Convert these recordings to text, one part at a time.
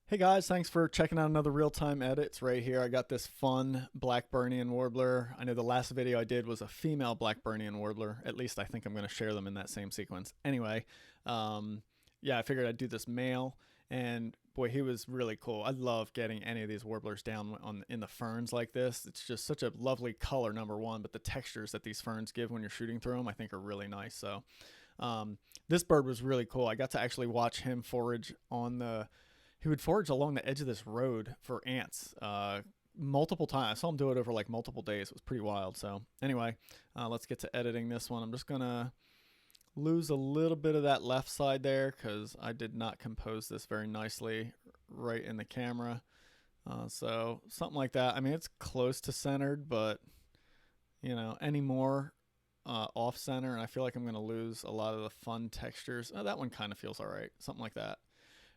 Hey guys, thanks for checking out another real-time edit. It's right here. I got this fun Blackburnian warbler. I know the last video I did was a female Blackburnian warbler. At least I think I'm going to share them in that same sequence. Anyway, yeah, I figured I'd do this male, and boy, he was really cool. I love getting any of these warblers down in the ferns like this. It's just such a lovely color, number one, but the textures that these ferns give when you're shooting through them, I think are really nice. So this bird was really cool. I got to actually watch him forage on the he would forage along the edge of this road for ants multiple times. I saw him do it over like multiple days. It was pretty wild. So anyway, let's get to editing this one. I'm just gonna lose a little bit of that left side there because I did not compose this very nicely right in the camera. So something like that. I mean, it's close to centered, but you know, any more off center, and I feel like I'm gonna lose a lot of the fun textures. Oh, that one kind of feels all right. Something like that.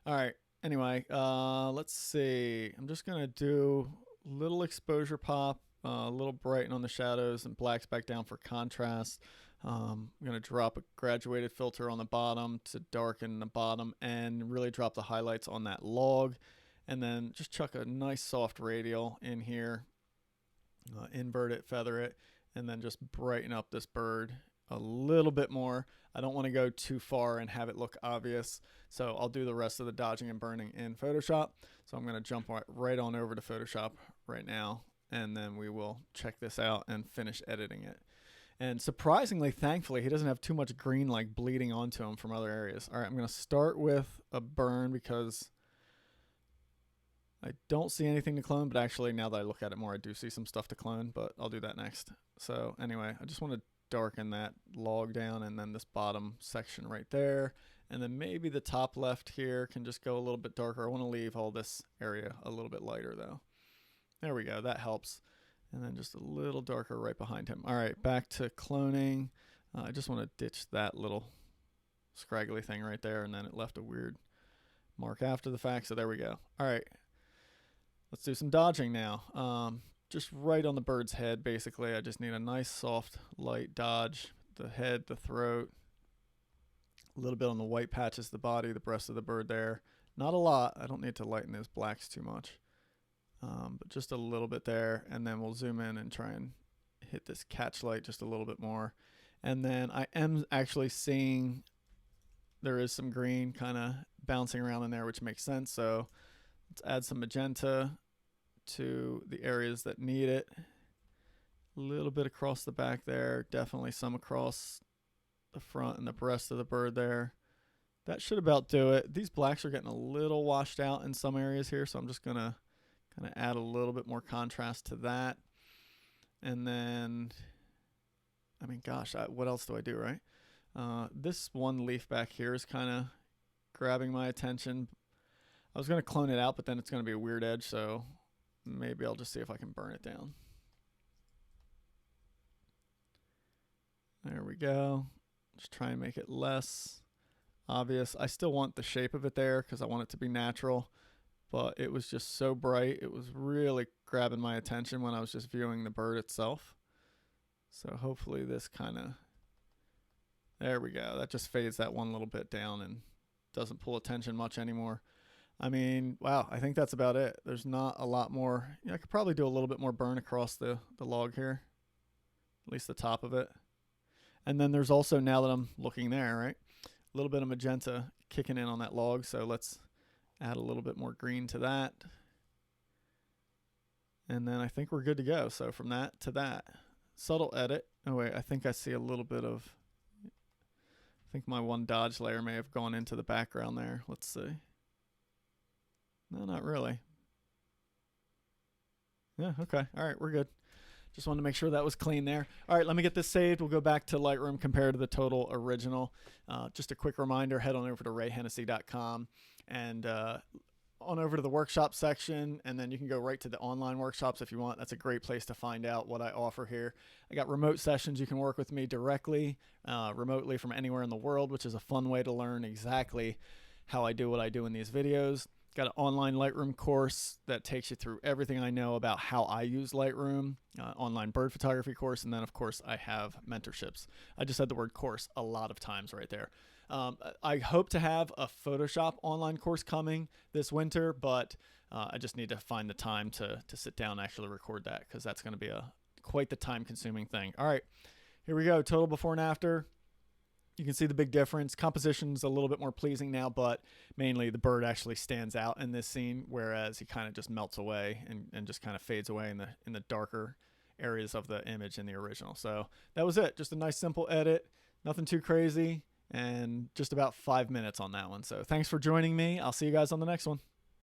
All right. Anyway, let's see. I'm just going to do a little exposure pop, a little brighten on the shadows, and blacks back down for contrast. I'm going to drop a graduated filter on the bottom to darken the bottom and really drop the highlights on that log. And then just chuck a nice soft radial in here, invert it, feather it, and then just brighten up this bird a little bit more. I don't want to go too far and have it look obvious, so I'll do the rest of the dodging and burning in Photoshop. So I'm going to jump right on over to Photoshop right now, and then we will check this out and finish editing it. And surprisingly, thankfully, he doesn't have too much green like bleeding onto him from other areas. All right, I'm going to start with a burn because I don't see anything to clone, but actually now that I look at it more, I do see some stuff to clone, but I'll do that next. So anyway, I just want to darken that log down, and then this bottom section right there, and then maybe the top left here can just go a little bit darker. I want to leave all this area a little bit lighter though. There we go, that helps. And then just a little darker right behind him. All right, back to cloning. I just want to ditch that little scraggly thing right there, and then it left a weird mark after the fact, so there we go. All right, let's do some dodging now. Just right on the bird's head, basically. I just need a nice, soft, light dodge. The head, the throat, a little bit on the white patches, the body, the breast of the bird there. Not a lot. I don't need to lighten those blacks too much, but just a little bit there. And then we'll zoom in and try and hit this catch light just a little bit more. And then I am actually seeing there is some green kind of bouncing around in there, which makes sense. So let's add some magenta to the areas that need it. A little bit across the back there, definitely some across the front and the breast of the bird there. That should about do it. These blacks are getting a little washed out in some areas here, so I'm just gonna kind of add a little bit more contrast to that. And then, I mean, gosh, what else do I do, right? This one leaf back here is kind of grabbing my attention. I was gonna clone it out, but then it's gonna be a weird edge, so maybe I'll just see if I can burn it down. There we go. Just try and make it less obvious. I still want the shape of it there because I want it to be natural, but it was just so bright. It was really grabbing my attention when I was just viewing the bird itself. So hopefully this kind of, there we go. That just fades that one little bit down and doesn't pull attention much anymore. I mean, wow, I think that's about it. There's not a lot more. Yeah, I could probably do a little bit more burn across the log here, at least the top of it. And then there's also, now that I'm looking there, right, a little bit of magenta kicking in on that log. So let's add a little bit more green to that. And then I think we're good to go. So from that to that, subtle edit. Oh wait, I think I see a little bit of, I think my one dodge layer may have gone into the background there. Let's see. No, not really. Yeah, okay. All right, we're good. Just wanted to make sure that was clean there. All right, let me get this saved. We'll go back to Lightroom compared to the total original. Just a quick reminder, head on over to rayhennessy.com and on over to the workshop section, and then you can go right to the online workshops if you want. That's a great place to find out what I offer here. I got remote sessions. You can work with me directly, remotely from anywhere in the world, which is a fun way to learn exactly how I do what I do in these videos. Got an online Lightroom course that takes you through everything I know about how I use Lightroom, online bird photography course, and then of course I have mentorships. I just said the word course a lot of times right there. I hope to have a Photoshop online course coming this winter, but I just need to find the time to sit down and actually record that, because that's going to be quite the time-consuming thing. All right, here we go. Total before and after. You can see the big difference. Composition's a little bit more pleasing now, but mainly the bird actually stands out in this scene, whereas he kind of just melts away and just kind of fades away in the darker areas of the image in the original. So that was it. Just a nice simple edit. Nothing too crazy, and just about 5 minutes on that one. So thanks for joining me. I'll see you guys on the next one.